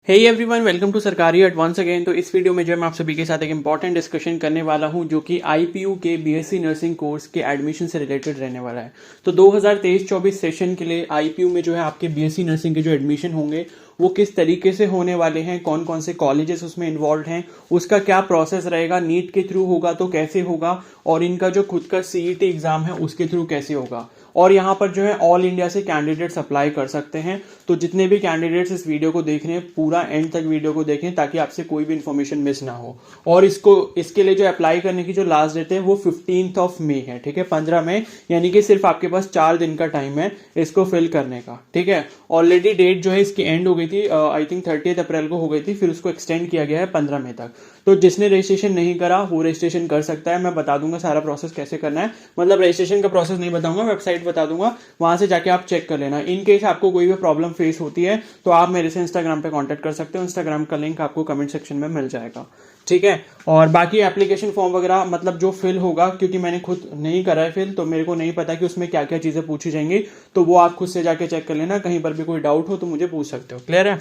Hey everyone, welcome to सरकारी eight once again. तो इस वीडियो में जो है मैं आप सभी के साथ एक इंपॉर्टेंट डिस्कशन करने वाला हूं जो कि आईपीयू के बीएससी नर्सिंग कोर्स के एडमिशन से रिलेटेड रहने वाला है। तो 2023-24 सेशन के लिए आईपीयू में जो है आपके बीएससी नर्सिंग के जो एडमिशन होंगे वो किस तरीके से होने वाले हैं, कौन कौन से कॉलेजेस उसमें इन्वॉल्व हैं, उसका क्या प्रोसेस रहेगा, नीट के थ्रू होगा तो कैसे होगा, और इनका जो खुद का सीईटी एग्जाम है उसके थ्रू कैसे होगा। और यहाँ पर जो है ऑल इंडिया से कैंडिडेट्स अप्लाई कर सकते हैं। तो जितने भी कैंडिडेट्स इस वीडियो को देख रहे हैं पूरा एंड तक वीडियो को देखें ताकि आपसे कोई भी इन्फॉर्मेशन मिस ना हो। और इसके लिए जो अप्लाई करने की जो लास्ट डेट है वो 15 मई है, ठीक है, 15 मई, यानी कि सिर्फ आपके पास 4 दिन का टाइम है इसको फिल करने का, ठीक है। ऑलरेडी डेट जो है इसकी एंड हो गई थी, आई थिंक 30 अप्रैल को हो गई थी, फिर उसको एक्सटेंड किया गया है 15 मई तक। तो जिसने रजिस्ट्रेशन नहीं करा वो रजिस्ट्रेशन कर सकता है। मैं बता दूंगा सारा प्रोसेस कैसे करना है, मतलब रजिस्ट्रेशन का प्रोसेस नहीं बताऊंगा, वेबसाइट बता दूंगा, वहां से जाके आप चेक कर लेना। इन केस आपको कोई भी प्रॉब्लम फेस होती है तो आप मेरे से इंस्टाग्राम पे कांटेक्ट कर सकते हो, इंस्टाग्राम का लिंक आपको कमेंट सेक्शन में मिल जाएगा, ठीक है। और बाकी एप्लीकेशन फॉर्म वगैरह मतलब जो फिल होगा, क्योंकि मैंने खुद नहीं करा है फिल तो मेरे को नहीं पता कि उसमें क्या क्या चीजें पूछी जाएंगी, तो वो आप खुद से जाके चेक कर लेना। कहीं पर भी कोई डाउट हो तो मुझे पूछ सकते हो, क्लियर है।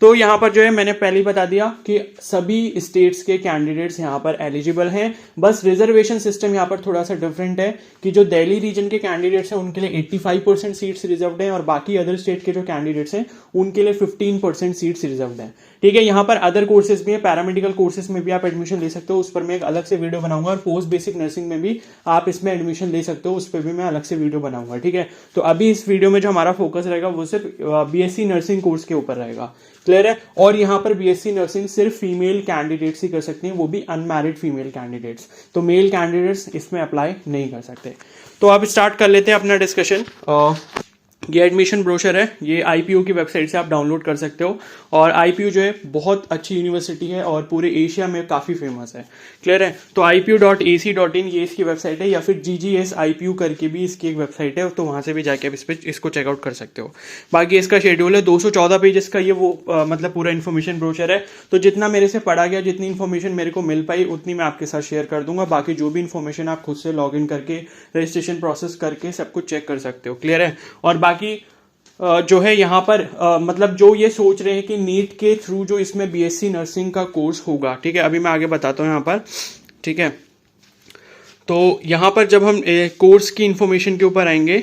तो यहाँ पर जो है मैंने पहले ही बता दिया कि सभी स्टेट्स के कैंडिडेट्स यहाँ पर एलिजिबल हैं। बस रिजर्वेशन सिस्टम यहाँ पर थोड़ा सा डिफरेंट है कि जो दिल्ली रीजन के कैंडिडेट्स हैं उनके लिए 85% सीट्स रिजर्व्ड हैं और बाकी अदर स्टेट के जो कैंडिडेट्स हैं उनके लिए 15% सीट्स रिजर्व्ड हैं, ठीक है। यहाँ पर अदर कोर्सेज भी है, पैरामेडिकल कोर्सेज में भी आप एडमिशन ले सकते हो, उस पर मैं एक अलग से वीडियो बनाऊंगा। और पोस्ट बेसिक नर्सिंग में भी आप इसमें एडमिशन ले सकते हो, उस पर भी मैं अलग से वीडियो बनाऊंगा, ठीक है। तो अभी इस वीडियो में जो हमारा फोकस रहेगा वो सिर्फ बीएससी नर्सिंग कोर्स के ऊपर रहेगा, क्लियर है। और यहाँ पर बीएससी नर्सिंग सिर्फ फीमेल कैंडिडेट्स ही कर सकते हैं, वो भी अनमैरिड फीमेल कैंडिडेट्स, तो मेल कैंडिडेट्स इसमें अप्लाई नहीं कर सकते। तो अब स्टार्ट कर लेते हैं अपना डिस्कशन। ये एडमिशन ब्रोशर है, ये आईपीयू की वेबसाइट से आप डाउनलोड कर सकते हो। और आईपीयू जो है बहुत अच्छी यूनिवर्सिटी है और पूरे एशिया में काफ़ी फेमस है, क्लियर है। तो ipu.ac.in ये इसकी वेबसाइट है, या फिर GGS IPU करके भी इसकी एक वेबसाइट है, तो वहाँ से भी जाके आप इसको चेकआउट कर सकते हो। बाकी इसका शेड्यूल है 214 पेजेस का, ये वो मतलब पूरा इन्फॉर्मेशन ब्रोशर है। तो जितना मेरे से पढ़ा गया, जितनी इन्फॉर्मेशन मेरे को मिल पाई उतनी मैं आपके साथ शेयर कर दूंगा। बाकी जो भी इन्फॉर्मेशन आप खुद से लॉग इन करके रजिस्ट्रेशन प्रोसेस करके सब कुछ चेक कर सकते हो, क्लियर है। और बाकी जो है यहाँ पर मतलब जो ये सोच रहे हैं कि नीट के थ्रू जो इसमें बीएससी नर्सिंग का कोर्स होगा, ठीक है, अभी मैं आगे बताता हूँ यहाँ पर, ठीक है। तो यहाँ पर जब हम कोर्स की इंफॉर्मेशन के ऊपर आएंगे,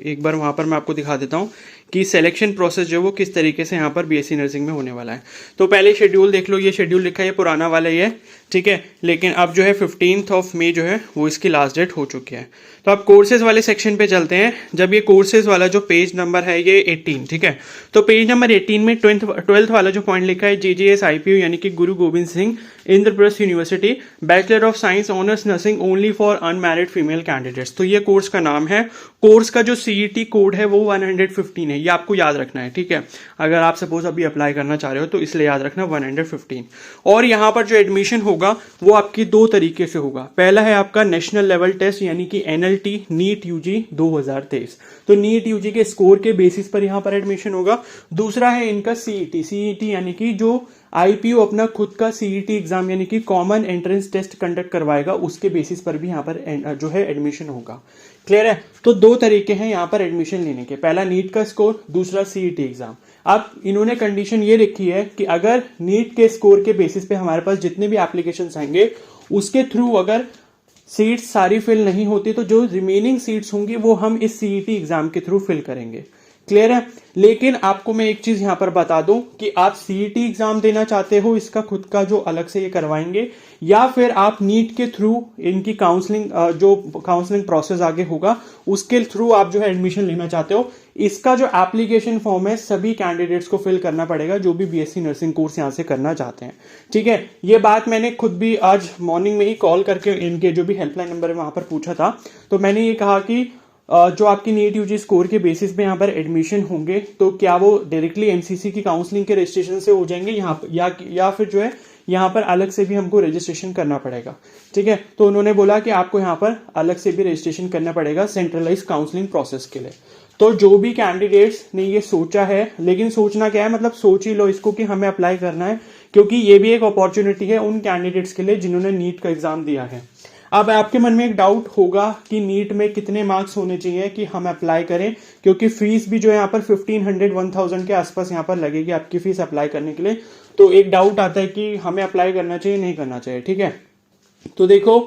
एक बार वहाँ पर मैं आपको दिखा देता हूँ कि सिलेक्शन प्रोसेस जो है वो किस तरीके से यहाँ पर बीएससी नर्सिंग में होने वाला है। तो पहले शेड्यूल देख लो, ये शेड्यूल लिखा है, ये पुराना वाला ही है, ठीक है। लेकिन अब जो है 15 मई जो है वो इसकी लास्ट डेट हो चुकी है। तो अब कोर्सेज वाले सेक्शन पे चलते हैं। जब ये कोर्सेज वाला जो पेज नंबर है ये 18, ठीक है। तो पेज नंबर 18 में 12th वाला जो पॉइंट लिखा है GGS IPU यानी कि गुरु Govind Singh Indraprastha university, bachelor of science honours nursing only for unmarried female candidates. तो ये कोर्स का नाम है। कोर्स का जो सीईटी कोड है वो 115 है, ये आपको याद रखना है, ठीक है। अगर आप सपोज अभी अप्लाई करना चाह रहे हो तो इसलिए याद रखना 115। और यहाँ पर जो एडमिशन होगा वो आपकी दो तरीके से होगा। पहला है आपका नेशनल लेवल टेस्ट यानी कि NLT नीट यूजी 2023, तो नीट यूजी के स्कोर के बेसिस पर यहाँ पर एडमिशन होगा। दूसरा है इनका सीईटी यानी कि जो आईपीयू अपना खुद का सीईटी एग्जाम यानी कि कॉमन एंट्रेंस टेस्ट कंडक्ट करवाएगा, उसके बेसिस पर भी यहाँ पर जो है एडमिशन होगा, क्लियर है। तो दो तरीके हैं यहाँ पर एडमिशन लेने के, पहला नीट का स्कोर, दूसरा सीईटी एग्जाम। अब इन्होंने कंडीशन ये रखी है कि अगर नीट के स्कोर के बेसिस पे हमारे पास जितने भी एप्लीकेशन आएंगे उसके थ्रू अगर सीट्स सारी फिल नहीं होती तो जो रिमेनिंग सीट्स होंगी वो हम इस सीईटी एग्जाम के थ्रू फिल करेंगे, क्लियर है। लेकिन आपको मैं एक चीज यहां पर बता दूं कि आप सीईटी एग्जाम देना चाहते हो, इसका खुद का जो अलग से ये करवाएंगे, या फिर आप नीट के थ्रू इनकी काउंसलिंग जो काउंसलिंग प्रोसेस आगे होगा उसके थ्रू आप जो है एडमिशन लेना चाहते हो, इसका जो एप्लीकेशन फॉर्म है सभी कैंडिडेट्स को फिल करना पड़ेगा जो भी बीएससी नर्सिंग कोर्स यहां से करना चाहते हैं, ठीक है। ये बात मैंने खुद भी आज मॉर्निंग में ही कॉल करके इनके जो भी हेल्पलाइन नंबर है वहां पर पूछा था। तो मैंने ये कहा कि जो आपकी नीट यूजी स्कोर के बेसिस पे यहाँ पर एडमिशन होंगे तो क्या वो डायरेक्टली एमसीसी की काउंसलिंग के रजिस्ट्रेशन से हो जाएंगे यहाँ पर, या फिर जो है यहाँ पर अलग से भी हमको रजिस्ट्रेशन करना पड़ेगा, ठीक है। तो उन्होंने बोला कि आपको यहाँ पर अलग से भी रजिस्ट्रेशन करना पड़ेगा सेंट्रलाइज काउंसलिंग प्रोसेस के लिए। तो जो भी कैंडिडेट्स ने ये सोचा है, लेकिन सोचना क्या है, मतलब सोच ही लो इसको कि हमें अप्लाई करना है, क्योंकि ये भी एक अपॉर्चुनिटी है उन कैंडिडेट्स के लिए जिन्होंने नीट का एग्जाम दिया है। अब आपके मन में एक डाउट होगा कि नीट में कितने मार्क्स होने चाहिए कि हम अप्लाई करें, क्योंकि फीस भी जो है यहाँ पर 1500-1000 के आसपास यहाँ पर लगेगी आपकी फीस अप्लाई करने के लिए। तो एक डाउट आता है कि हमें अप्लाई करना चाहिए नहीं करना चाहिए। ठीक है, तो देखो,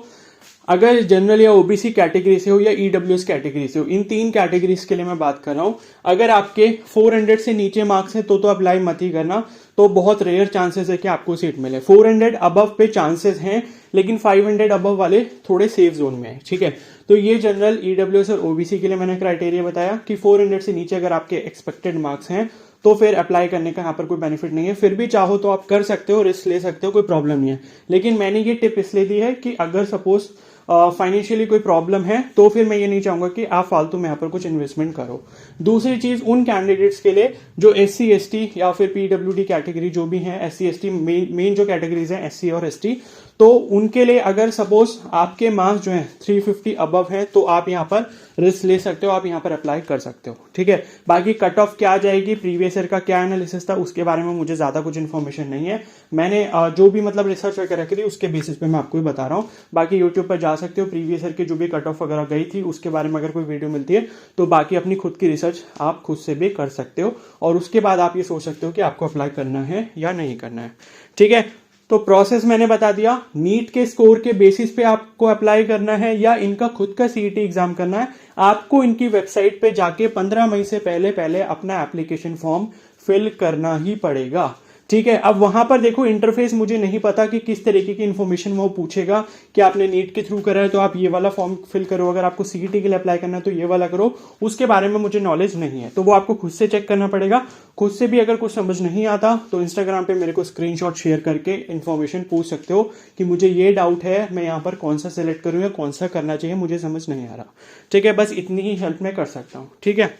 अगर जनरल या ओबीसी कैटेगरी से हो या ईडब्ल्यूएस कैटेगरी से हो, इन 3 कैटेगरीज के लिए मैं बात कर रहा हूं, अगर आपके 400 से नीचे मार्क्स है तो अप्लाई मत ही करना। तो बहुत रेयर चांसेस है कि आपको सीट मिले। 400 अबव पे चांसेस हैं, लेकिन 500 अबव वाले थोड़े सेफ जोन में है। ठीक है, तो ये जनरल, ईडब्ल्यूएस और ओबीसी के लिए मैंने क्राइटेरिया बताया कि 400 से नीचे अगर आपके एक्सपेक्टेड मार्क्स हैं तो फिर अप्लाई करने का यहाँ पर कोई बेनिफिट नहीं है। फिर भी चाहो तो आप कर सकते हो, रिस्क ले सकते हो, कोई प्रॉब्लम नहीं है। लेकिन मैंने ये टिप इसलिए दी है कि अगर सपोज फाइनेंशियली कोई प्रॉब्लम है तो फिर मैं ये नहीं चाहूंगा कि आप फालतू में यहाँ पर कुछ इन्वेस्टमेंट करो। दूसरी चीज, उन कैंडिडेट्स के लिए जो SC ST या फिर PWD कैटेगरी जो भी है, SC ST मेन जो कैटेगरीज है SC और ST, तो उनके लिए अगर सपोज आपके मार्क्स जो है 350 अबव है तो आप यहाँ पर रिस्क ले सकते हो, आप यहाँ पर अप्लाई कर सकते हो। ठीक है, बाकी कट ऑफ क्या जाएगी, प्रीवियस ईयर का क्या एनालिसिस था, उसके बारे में मुझे ज्यादा कुछ इन्फॉर्मेशन नहीं है। मैंने जो भी मतलब रिसर्च वगैरह करी उसके बेसिस पे मैं आपको ही बता रहा हूँ। बाकी यूट्यूब पर जा सकते हो, प्रीवियस ईयर की जो भी कट ऑफ वगैरह गई थी उसके बारे में अगर कोई वीडियो मिलती है तो बाकी अपनी खुद की रिसर्च आप खुद से भी कर सकते हो, और उसके बाद आप ये सोच सकते हो कि आपको अप्लाई करना है या नहीं करना है। ठीक है, तो प्रोसेस मैंने बता दिया। नीट के स्कोर के बेसिस पे आपको अप्लाई करना है या इनका खुद का CET एग्जाम करना है, आपको इनकी वेबसाइट पे जाके 15 मई से पहले अपना एप्लीकेशन फॉर्म फिल करना ही पड़ेगा। ठीक है, अब वहां पर देखो इंटरफेस मुझे नहीं पता कि किस तरीके की इंफॉर्मेशन वो पूछेगा कि आपने नीट के थ्रू करा है तो आप ये वाला फॉर्म फिल करो, अगर आपको CET के लिए अप्लाई करना है तो ये वाला करो, उसके बारे में मुझे नॉलेज नहीं है। तो वो आपको खुद से चेक करना पड़ेगा। खुद से भी अगर कुछ समझ नहीं आता तो इंस्टाग्राम पे मेरे को स्क्रीनशॉट शेयर करके इन्फॉर्मेशन पूछ सकते हो कि मुझे ये डाउट है, मैं यहाँ पर कौन सा सिलेक्ट करूँ या कौन सा करना चाहिए, मुझे समझ नहीं आ रहा। ठीक है, बस इतनी ही हेल्प मैं कर सकता हूँ। ठीक है,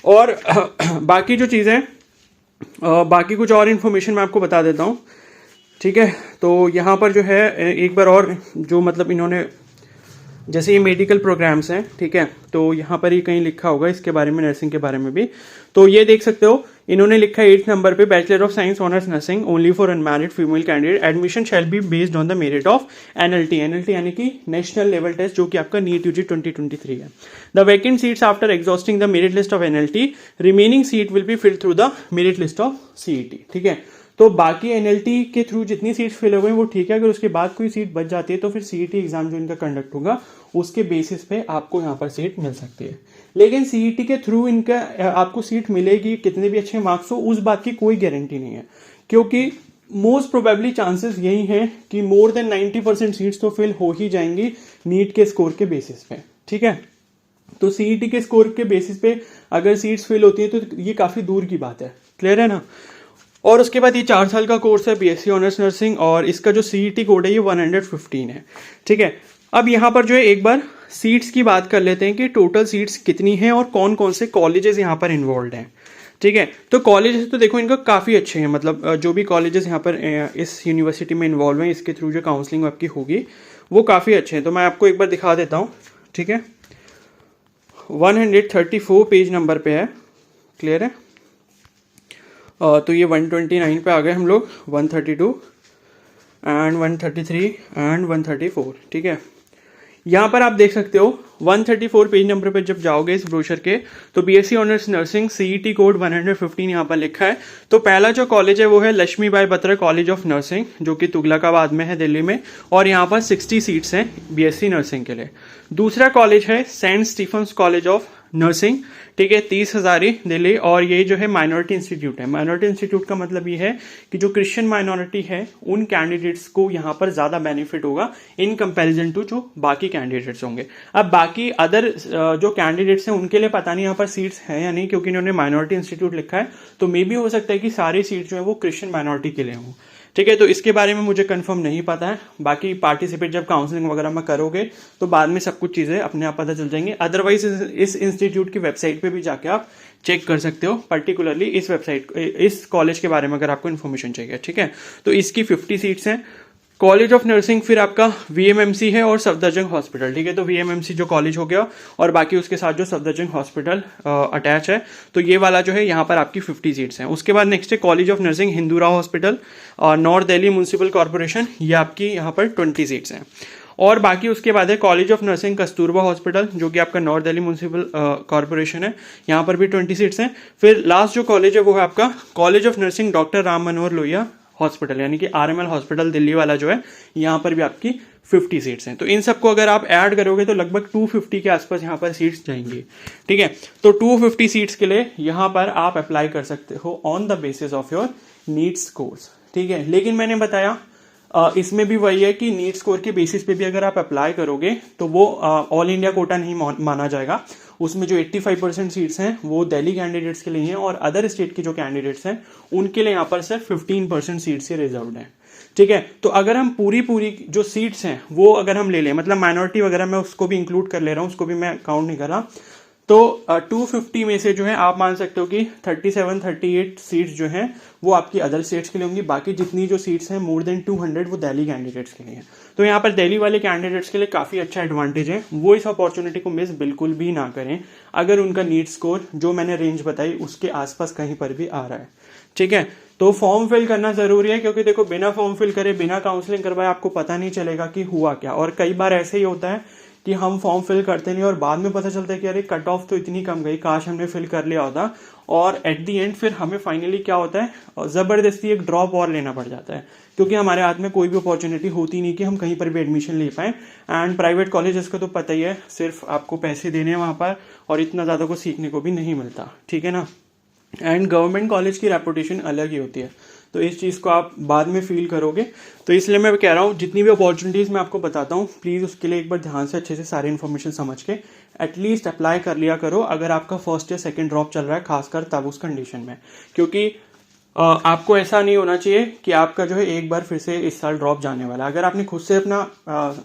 और बाकी जो चीज़ें बाकी कुछ और इन्फॉर्मेशन मैं आपको बता देता हूँ। ठीक है, तो यहाँ पर जो है एक बार और जो मतलब इन्होंने, जैसे ये मेडिकल प्रोग्राम्स हैं, ठीक है, तो यहाँ पर ही कहीं लिखा होगा इसके बारे में, नर्सिंग के बारे में भी, तो ये देख सकते हो इन्होंने लिखा है 8 नंबर पे, bachelor of science honours nursing only for unmarried female candidate, admission shall be based on the merit of NLT यानी कि नेशनल लेवल टेस्ट, जो कि आपका नीट UG 2023 है। The vacant seats after exhausting the merit list of NLT, remaining seat will be filled through the merit list of CET। ठीक है, तो बाकी NLT के थ्रू जितनी सीट फिल हो गई वो ठीक है, अगर उसके बाद कोई सीट बच जाती है तो फिर CET एग्जाम जो इनका कंडक्ट होगा उसके बेसिस पे आपको यहाँ पर सीट मिल सकती है। लेकिन CET के थ्रू इनका आपको सीट मिलेगी कितने भी अच्छे मार्क्स हो, उस बात की कोई गारंटी नहीं है, क्योंकि मोस्ट प्रोबेबली चांसेस यही हैं कि मोर देन 90% सीट्स तो फिल हो ही जाएंगी नीट के स्कोर के बेसिस पे। ठीक है, तो CET के स्कोर के बेसिस पे अगर सीट्स फिल होती है तो ये काफी दूर की बात है। क्लियर है ना। और उसके बाद ये 4 साल का कोर्स है BSc ऑनर्स नर्सिंग, और इसका जो CET कोड है ये 115 है। ठीक है, अब यहाँ पर जो है एक बार सीट्स की बात कर लेते हैं कि टोटल सीट्स कितनी हैं और कौन कौन से कॉलेजेस यहाँ पर इन्वॉल्व हैं। ठीक है, तो कॉलेजेस तो देखो इनका काफ़ी अच्छे हैं, मतलब जो भी कॉलेजेस यहाँ पर इस यूनिवर्सिटी में इन्वॉल्व हैं, इसके थ्रू जो काउंसलिंग आपकी होगी वो काफ़ी अच्छे हैं। तो मैं आपको एक बार दिखा देता हूँ। ठीक है, 134 पेज नंबर पे है। क्लियर है, तो ये 129 पे आ गए हम लोग, 132 एंड 133 एंड 134। ठीक है, यहाँ पर आप देख सकते हो 134 पेज नंबर पे जब जाओगे इस ब्रोशर के, तो BSc honours nursing CET code 115 यहाँ पर लिखा है। तो पहला जो कॉलेज है वो है Lakshmibai Batra College of Nursing, जो कि तुगलकाबाद में है दिल्ली में, और यहाँ पर 60 सीट्स हैं BSc नर्सिंग के लिए। दूसरा कॉलेज है Saint Stephen's College of Nursing, ठीक है, 30 हजारी दिल्ली, और ये जो है माइनॉरिटी इंस्टीट्यूट है। माइनॉरिटी इंस्टीट्यूट का मतलब ये है कि जो क्रिश्चियन माइनॉरिटी है उन कैंडिडेट्स को यहाँ पर ज्यादा बेनिफिट होगा इन कंपैरिजन टू जो बाकी कैंडिडेट्स होंगे। अब बाकी अदर जो कैंडिडेट्स हैं उनके लिए पता नहीं यहाँ पर सीट्स हैं या नहीं, क्योंकि इन्होंने माइनॉरिटी इंस्टीट्यूट लिखा है, तो मे भी हो सकता है कि सारी सीट जो है वो क्रिश्चियन माइनॉरिटी के लिए हों। ठीक है, तो इसके बारे में मुझे कंफर्म नहीं पता है। बाकी पार्टिसिपेट जब काउंसलिंग वगैरह में करोगे तो बाद में सब कुछ चीज़ें अपने आप पता चल जाएंगी। अदरवाइज इस इंस्टीट्यूट की वेबसाइट पे भी जाके आप चेक कर सकते हो, पर्टिकुलरली इस वेबसाइट इस कॉलेज के बारे में अगर आपको इन्फॉर्मेशन चाहिए। ठीक है, तो इसकी 50 सीट्स हैं। कॉलेज ऑफ नर्सिंग फिर आपका VMMC है और सफदरजंग हॉस्पिटल। ठीक है, तो VMMC जो कॉलेज हो गया और बाकी उसके साथ जो सफदरजंग हॉस्पिटल अटैच है, तो ये वाला जो है यहाँ पर आपकी 50 सीट्स हैं। उसके बाद नेक्स्ट है College of Nursing Hindu Rao hospital और नॉर्थ दिल्ली म्यूनिसिपल कॉर्पोरेशन, ये आपकी यहाँ पर 20 सीट्स हैं। और बाकी उसके बाद है College of nursing Kasturba hospital, जो कि आपका नॉर्थ दिल्ली म्यूनसिपल कॉर्पोरेशन है, यहाँ पर भी 20 सीट्स हैं। फिर लास्ट जो कॉलेज है वो है आपका college of nursing doctor Ram Manohar Lohia hospital, यानी कि RML हॉस्पिटल दिल्ली वाला जो है, यहाँ पर भी आपकी 50 सीट्स हैं। तो इन सबको अगर आप ऐड करोगे तो लगभग 250 के आसपास यहाँ पर सीट्स जाएंगी। ठीक है, तो 250 सीट्स के लिए यहाँ पर आप अप्लाई कर सकते हो on the basis of your NEET scores. ठीक है, लेकिन मैंने बताया इसमें भी वही है कि नीट स्कोर के बेसिस पे भी अगर आप अप्लाई करोगे तो वो ऑल इंडिया कोटा नहीं माना जाएगा। उसमें जो 85% सीट्स हैं वो दिल्ली कैंडिडेट्स के लिए हैं, और अदर स्टेट के जो कैंडिडेट्स हैं उनके लिए यहाँ पर सिर्फ 15% सीट्स ही रिजर्व्ड हैं। ठीक है, तो अगर हम पूरी जो सीट्स हैं वो अगर हम ले लें, मतलब माइनॉरिटी वगैरह मैं उसको भी इंक्लूड कर ले रहा हूँ, उसको भी मैं काउंट नहीं कर रहा, तो 250 में से जो है आप मान सकते हो कि 37-38 सीट्स जो हैं वो आपकी अदर स्टेट्स के लिए होंगी। बाकी जितनी जो सीट्स हैं मोर देन 200 वो दिल्ली कैंडिडेट्स के लिए हैं। तो यहाँ पर दिल्ली वाले कैंडिडेट्स के लिए काफ़ी अच्छा एडवांटेज है, वो इस अपॉर्चुनिटी को मिस बिल्कुल भी ना करें अगर उनका नीट स्कोर जो मैंने रेंज बताई उसके आसपास कहीं पर भी आ रहा है। ठीक है, तो फॉर्म फिल करना जरूरी है, क्योंकि देखो बिना फॉर्म फिल करे बिना काउंसलिंग करवाए आपको पता नहीं चलेगा कि हुआ क्या। और कई बार ऐसे ही होता है कि हम फॉर्म फिल करते नहीं और बाद में पता चलता है कि अरे कट ऑफ तो इतनी कम गई, काश हमने फिल कर लिया होता, और एट दी एंड फिर हमें फाइनली क्या होता है, जबरदस्ती एक ड्रॉप और लेना पड़ जाता है, क्योंकि हमारे हाथ में कोई भी अपॉर्चुनिटी होती नहीं कि हम कहीं पर भी एडमिशन ले पाएं। एंड प्राइवेट कॉलेजेस का तो पता ही है, सिर्फ आपको पैसे देने हैं वहां पर, और इतना ज़्यादा कुछ सीखने को भी नहीं मिलता। ठीक है ना, एंड गवर्नमेंट कॉलेज की रेपुटेशन अलग ही होती है, तो इस चीज़ को आप बाद में फील करोगे। तो इसलिए मैं कह रहा हूँ जितनी भी अपॉर्चुनिटीज़ मैं आपको बताता हूँ, प्लीज़ उसके लिए एक बार ध्यान से अच्छे से सारी इन्फॉर्मेशन समझ के एटलीस्ट अप्लाई कर लिया करो, अगर आपका फर्स्ट या सेकंड ड्रॉप चल रहा है, खासकर तब उस कंडीशन में। क्योंकि आपको ऐसा नहीं होना चाहिए कि आपका जो है एक बार फिर से इस साल ड्रॉप जाने वाला है। अगर आपने खुद से अपना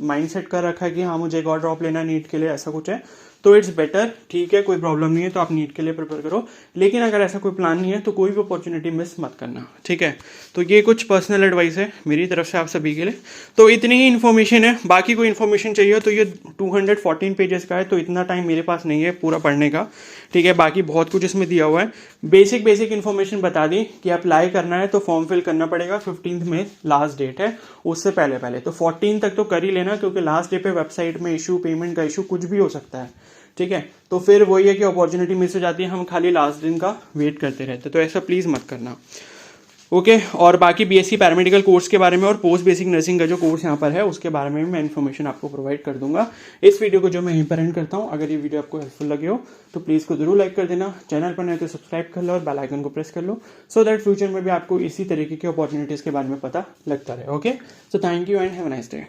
माइंड सेट कर रखा है कि हाँ मुझे एक और ड्रॉप लेना है नीट के लिए, ऐसा कुछ है, तो इट्स बेटर, ठीक है, कोई प्रॉब्लम नहीं है, तो आप नीट के लिए प्रिपेयर करो। लेकिन अगर ऐसा कोई प्लान नहीं है तो कोई भी अपॉर्चुनिटी मिस मत करना। ठीक है, तो ये कुछ पर्सनल एडवाइस है मेरी तरफ से आप सभी के लिए। तो इतनी ही इन्फॉर्मेशन है, बाकी कोई इन्फॉर्मेशन चाहिए तो ये 214 पेजेस का है, तो इतना टाइम मेरे पास नहीं है पूरा पढ़ने का। ठीक है, बाकी बहुत कुछ इसमें दिया हुआ है। बेसिक इन्फॉर्मेशन बता दी कि अप्लाई करना है तो फॉर्म फिल करना पड़ेगा, 15 में लास्ट डेट है, उससे पहले तो 14 तक तो कर ही लेना, क्योंकि लास्ट डे पे वेबसाइट में इशू, पेमेंट का इशू कुछ भी हो सकता है। ठीक है, तो फिर वही है कि अपॉर्चुनिटी मिस हो जाती है, हम खाली लास्ट दिन का वेट करते रहते, तो ऐसा प्लीज मत करना। ओके, और बाकी BSc पैरामेडिकल कोर्स के बारे में और पोस्ट बेसिक नर्सिंग का जो कोर्स यहाँ पर है उसके बारे में भी मैं इन्फॉर्मेशन आपको प्रोवाइड कर दूंगा। इस वीडियो को जो मैं यहीं पर एंड करता हूँ। अगर ये वीडियो आपको हेल्पफुल लगे हो तो प्लीज़ को जरूर लाइक कर देना, चैनल पर नए तो सब्सक्राइब कर लो और बेल आइकन को प्रेस कर लो, सो दैट फ्यूचर में भी आपको इसी तरीके की अपॉर्चुनिटीज़ के बारे में पता लगता रहे। Okay, so thank you and have a nice day.